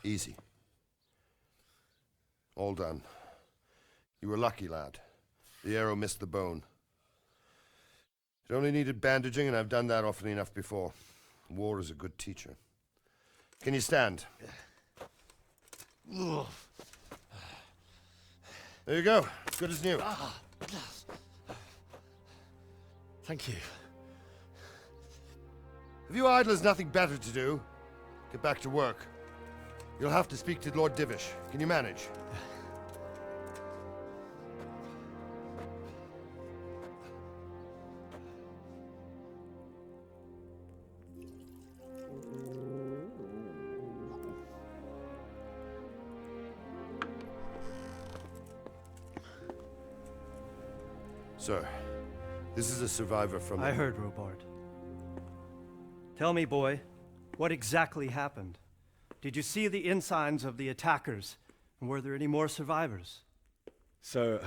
Easy. All done. You were lucky, lad. The arrow missed the bone. It only needed bandaging, and I've done that often enough before. War is a good teacher. Can you stand? There you go. Good as new. Thank you. Have you idlers nothing better to do? Get back to work. You'll have to speak to Lord Divish. Can you manage? Sir, this is a survivor from... I heard, Robard. Tell me, boy, what exactly happened? Did you see the ensigns of the attackers? And were there any more survivors? So,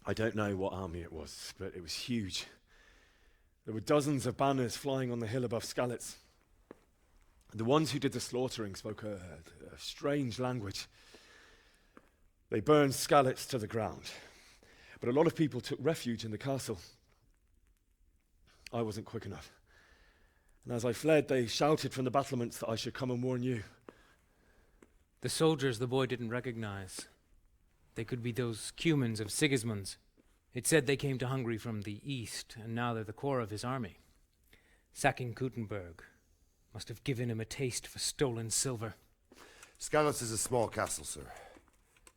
I don't know what army it was, but it was huge. There were dozens of banners flying on the hill above Skalitz. The ones who did the slaughtering spoke a strange language. They burned Skalitz to the ground. But a lot of people took refuge in the castle. I wasn't quick enough. And as I fled, they shouted from the battlements that I should come and warn you. The soldiers the boy didn't recognize. They could be those Cumans of Sigismund's. It said they came to Hungary from the east, and now they're the core of his army. Sacking Kuttenberg must have given him a taste for stolen silver. Skalitz is a small castle, sir.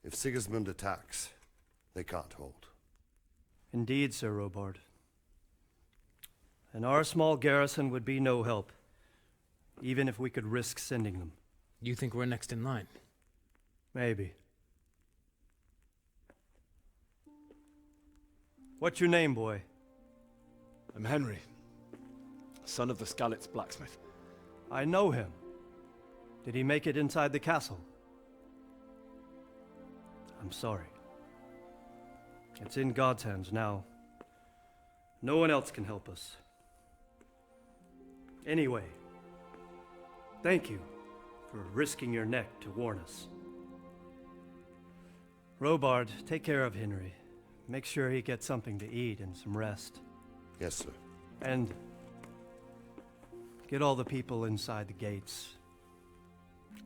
If Sigismund attacks, they can't hold. Indeed, Sir Robard. And our small garrison would be no help, even if we could risk sending them. You think we're next in line? Maybe. What's your name, boy? I'm Henry, son of the Skalitz blacksmith. I know him. Did he make it inside the castle? I'm sorry. It's in God's hands now. No one else can help us. Anyway, thank you for risking your neck to warn us. Robard, take care of Henry. Make sure he gets something to eat and some rest. Yes, sir. And get all the people inside the gates.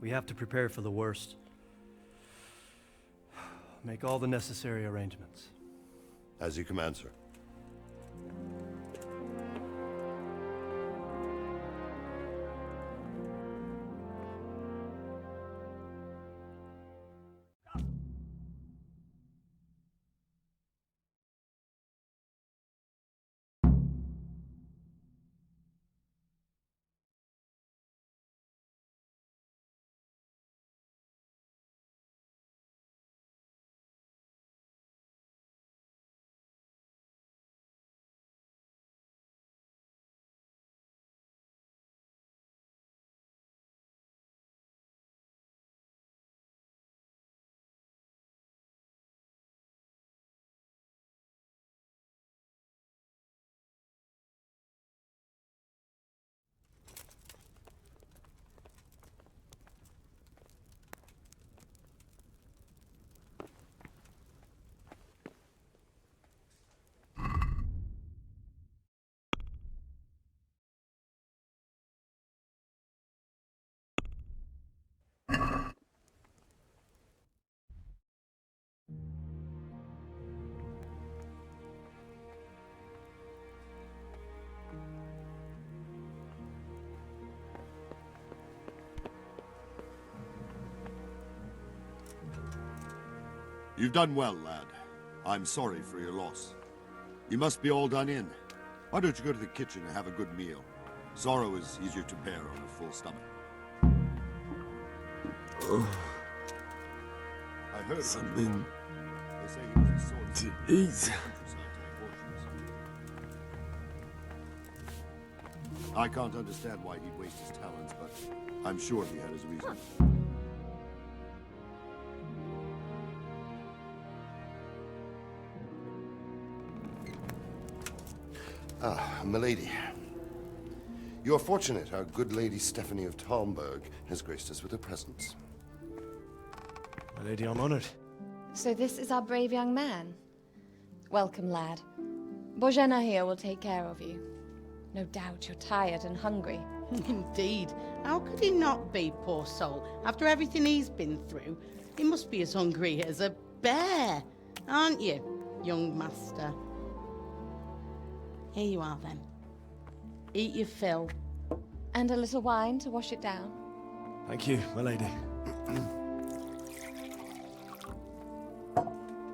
We have to prepare for the worst. Make all the necessary arrangements. As you command, sir. You've done well, lad. I'm sorry for your loss. You must be all done in. Why don't you go to the kitchen and have a good meal? Sorrow is easier to bear on a full stomach. I heard something they say he was a swordsman. to eat. I can't understand why he'd waste his talents, but I'm sure he had his reasons. Ah, milady. You're fortunate our good lady Stephanie of Talmberg has graced us with her presence. My lady, I'm honored. So this is our brave young man. Welcome, lad. Bojena here will take care of you. No doubt you're tired and hungry. Indeed. How could he not be, poor soul? After everything he's been through, he must be as hungry as a bear, aren't you, young master? Here you are, then. Eat your fill. And a little wine to wash it down. Thank you, my lady.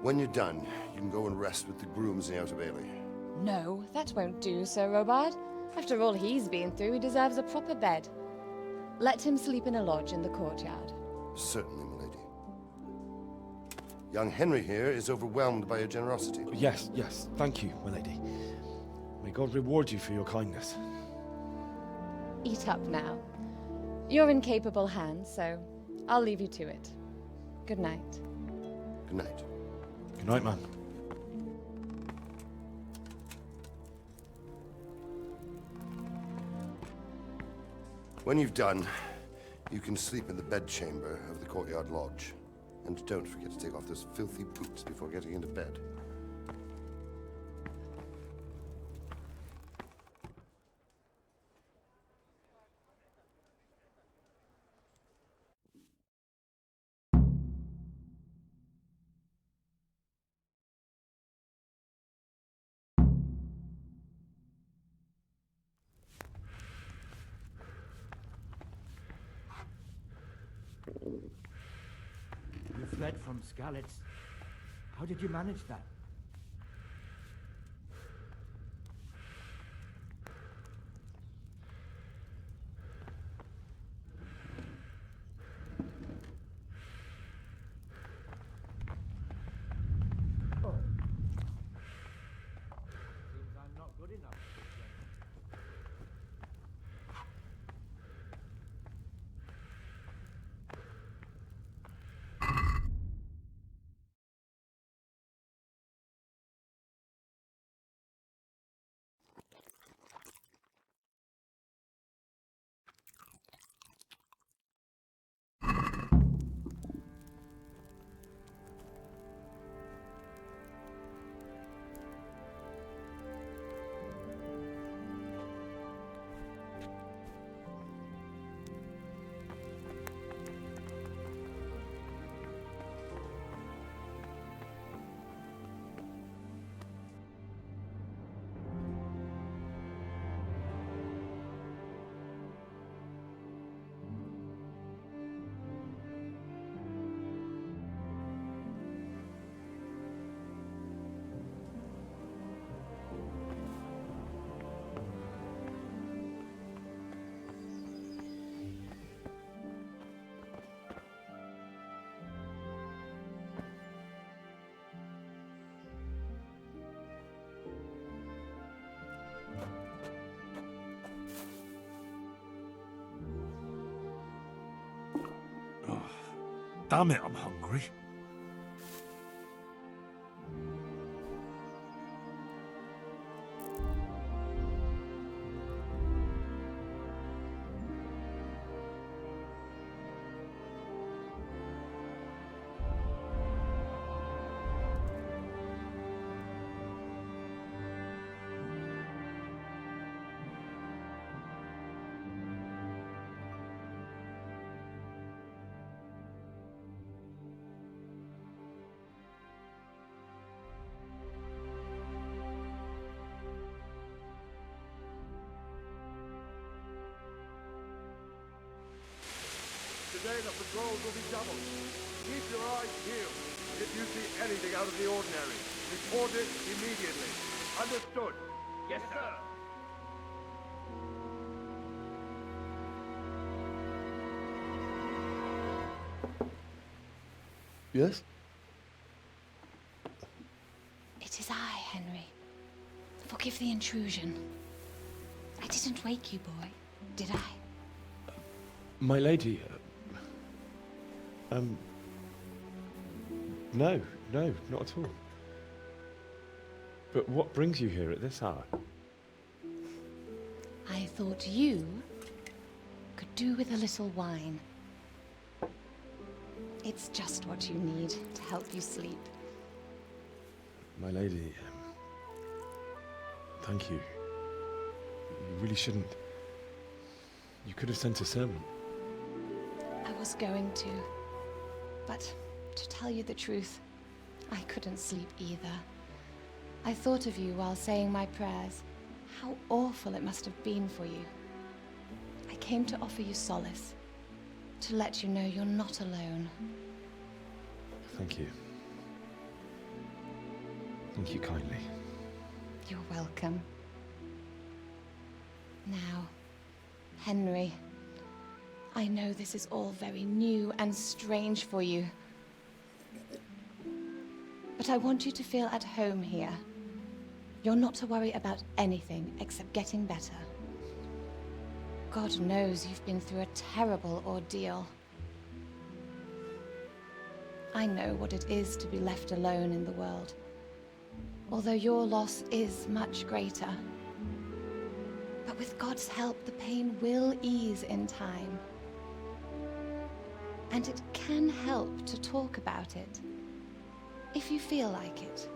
When you're done, you can go and rest with the grooms in the Outer Bailey. No, that won't do, Sir Robard. After all he's been through, he deserves a proper bed. Let him sleep in a lodge in the courtyard. Certainly, my lady. Young Henry here is overwhelmed by your generosity. Yes, yes, thank you, my lady. May God reward you for your kindness. Eat up now. You're in capable hands, so I'll leave you to it. Good night. Good night. Good night, man. When you've done, you can sleep in the bedchamber of the courtyard lodge. And don't forget to take off those filthy boots before getting into bed. You fled from Skalitz. How did you manage that? Oh. Seems I'm not good enough. Damn it, I'm hungry. Today the patrols will be doubled. Keep your eyes peeled. If you see anything out of the ordinary, report it immediately. Understood? Yes, sir. Yes? It is I, Henry. Forgive the intrusion. I didn't wake you, boy, did I? My lady, no, not at all. But what brings you here at this hour? I've thought you could do with a little wine. It's just what you need to help you sleep. My lady, thank you. You really shouldn't. You could have sent a servant. I was going to, but to tell you the truth, I couldn't sleep either. I thought of you while saying my prayers. How awful it must have been for you. I came to offer you solace, to let you know you're not alone. Thank you. Thank you kindly. You're welcome. Now, Henry, I know this is all very new and strange for you, but I want you to feel at home here. You're not to worry about anything except getting better. God knows you've been through a terrible ordeal. I know what it is to be left alone in the world, although your loss is much greater. But with God's help, the pain will ease in time. And it can help to talk about it, if you feel like it.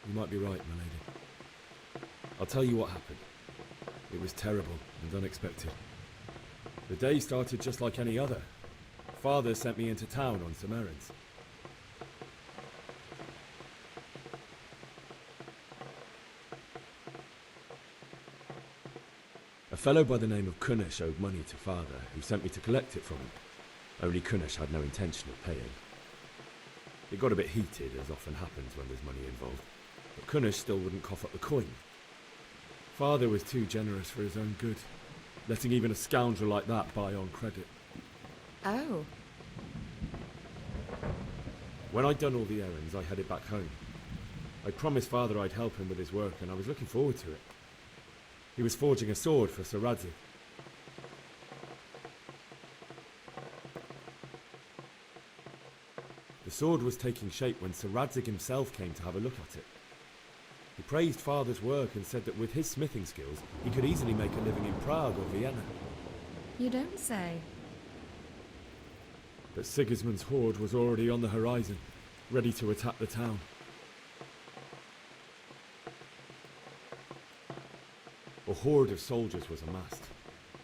You might be right, my lady. I'll tell you what happened. It was terrible and unexpected. The day started just like any other. Father sent me into town on some errands. A fellow by the name of Kunnish owed money to Father, who sent me to collect it from him. Only Kunnish had no intention of paying. It got a bit heated, as often happens when there's money involved, but Kunnish still wouldn't cough up the coin. Father was too generous for his own good, letting even a scoundrel like that buy on credit. Oh. When I'd done all the errands, I headed back home. I promised Father I'd help him with his work, and I was looking forward to it. He was forging a sword for Sir Radzig. The sword was taking shape when Sir Radzig himself came to have a look at it. He praised Father's work and said that with his smithing skills, he could easily make a living in Prague or Vienna. You don't say. But Sigismund's horde was already on the horizon, ready to attack the town. A horde of soldiers was amassed.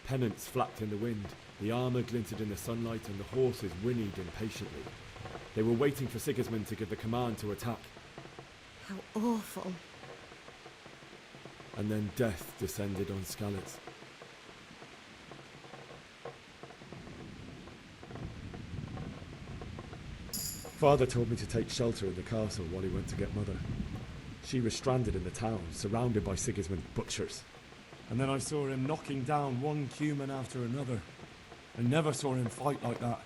Pennants flapped in the wind, the armour glinted in the sunlight, and the horses whinnied impatiently. They were waiting for Sigismund to give the command to attack. How awful. And then death descended on Skalitz. Father told me to take shelter in the castle while he went to get Mother. She was stranded in the town, surrounded by Sigismund's butchers. And then I saw him knocking down one human after another. I never saw him fight like that.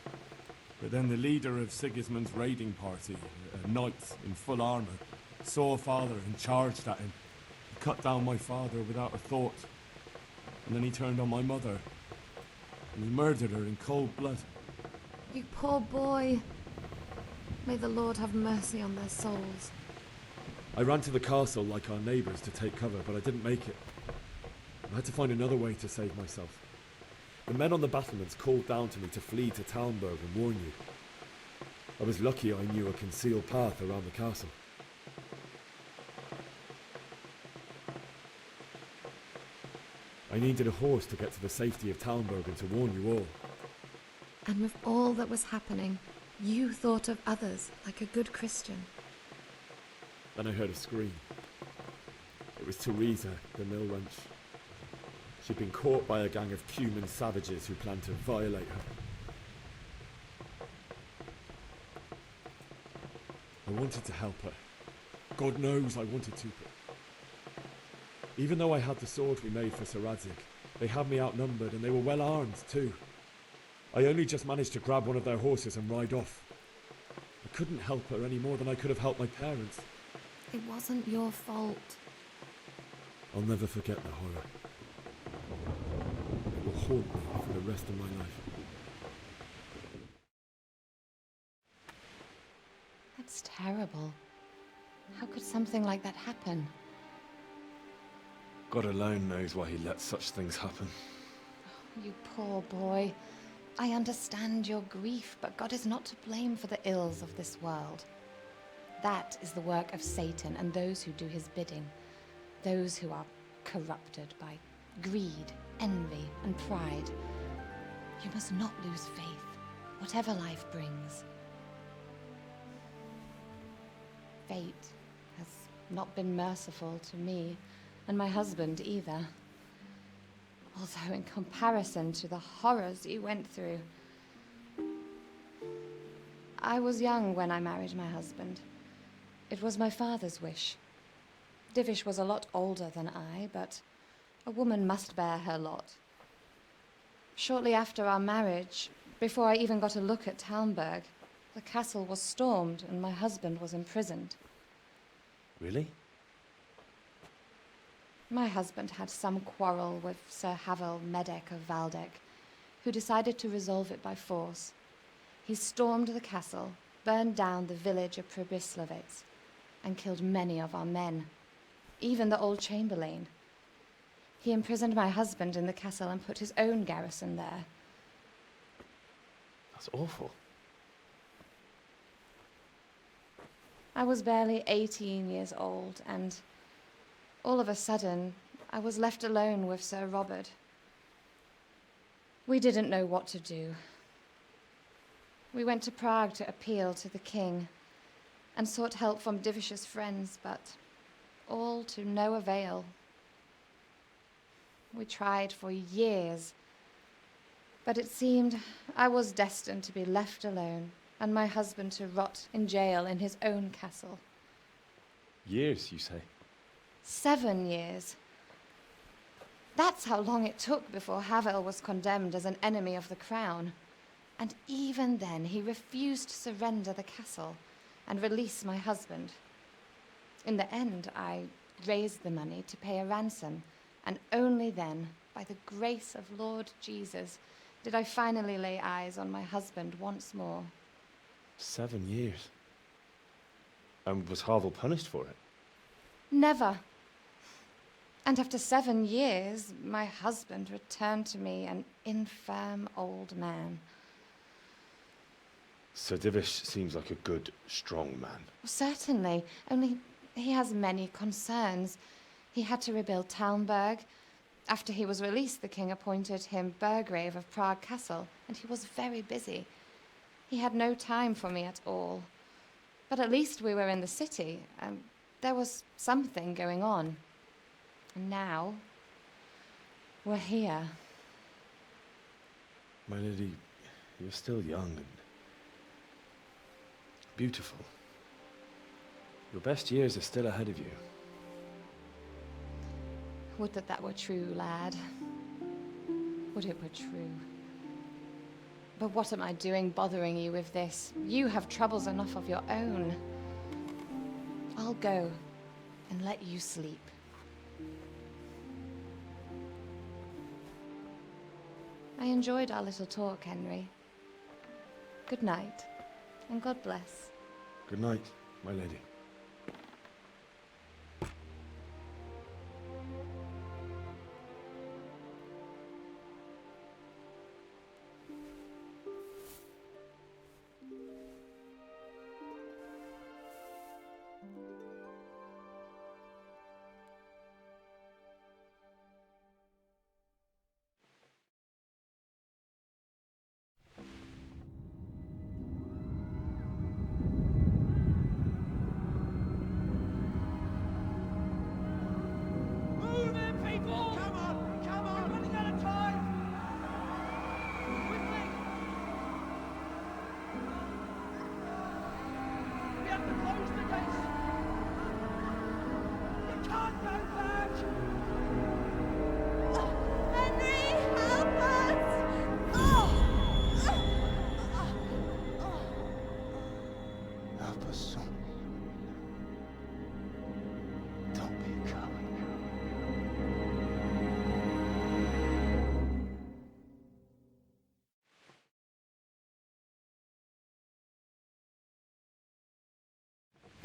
But then the leader of Sigismund's raiding party, a knight in full armour, saw Father and charged at him. He cut down my father without a thought. And then he turned on my mother. And he murdered her in cold blood. You poor boy. May the Lord have mercy on their souls. I ran to the castle like our neighbours to take cover, but I didn't make it. I had to find another way to save myself. The men on the battlements called down to me to flee to Talmberg and warn you. I was lucky I knew a concealed path around the castle. I needed a horse to get to the safety of Talmberg and to warn you all. And with all that was happening, you thought of others like a good Christian. Then I heard a scream. It was Teresa, the mill wench. She'd been caught by a gang of Cuman savages who planned to violate her. I wanted to help her. God knows I wanted to. Even though I had the sword we made for Sir Radzig, they had me outnumbered and they were well armed too. I only just managed to grab one of their horses and ride off. I couldn't help her any more than I could have helped my parents. It wasn't your fault. I'll never forget the horror. It will haunt me for the rest of my life. That's terrible. How could something like that happen? God alone knows why he lets such things happen. You poor boy. I understand your grief, but God is not to blame for the ills of this world. That is the work of Satan and those who do his bidding. Those who are corrupted by greed, envy, and pride. You must not lose faith, whatever life brings. Fate has not been merciful to me, and my husband either. Although in comparison to the horrors you went through. I was young when I married my husband. It was my father's wish. Divish was a lot older than I, but a woman must bear her lot. Shortly after our marriage, before I even got a look at Talmberg, the castle was stormed and my husband was imprisoned. Really? My husband had some quarrel with Sir Havel Medek of Valdek, who decided to resolve it by force. He stormed the castle, burned down the village of Pribyslavitz, and killed many of our men, even the old chamberlain. He imprisoned my husband in the castle and put his own garrison there. That's awful. I was barely 18 years old, and all of a sudden, I was left alone with Sir Robert. We didn't know what to do. We went to Prague to appeal to the king and sought help from Divish's friends, but all to no avail. We tried for years, but it seemed I was destined to be left alone and my husband to rot in jail in his own castle. Years, you say? 7 years. That's how long it took before Havel was condemned as an enemy of the crown. And even then, he refused to surrender the castle and release my husband. In the end, I raised the money to pay a ransom, and only then, by the grace of Lord Jesus, did I finally lay eyes on my husband once more. 7 years? And was Havel punished for it? Never. And after 7 years, my husband returned to me an infirm old man. Sir Divish seems like a good, strong man. Certainly, only he has many concerns. He had to rebuild Talmberg. After he was released, the king appointed him Burgrave of Prague Castle, and he was very busy. He had no time for me at all. But at least we were in the city, and there was something going on. And now, we're here. My lady, you're still young and beautiful. Your best years are still ahead of you. Would that that were true, lad. Would it were true. But what am I doing bothering you with this? You have troubles enough of your own. I'll go and let you sleep. I enjoyed our little talk, Henry. Good night, and God bless. Good night, my lady.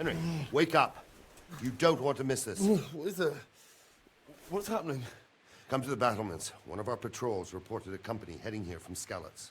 Henry, wake up. You don't want to miss this. What is it? What's happening? Come to the battlements. One of our patrols reported a company heading here from Skalitz.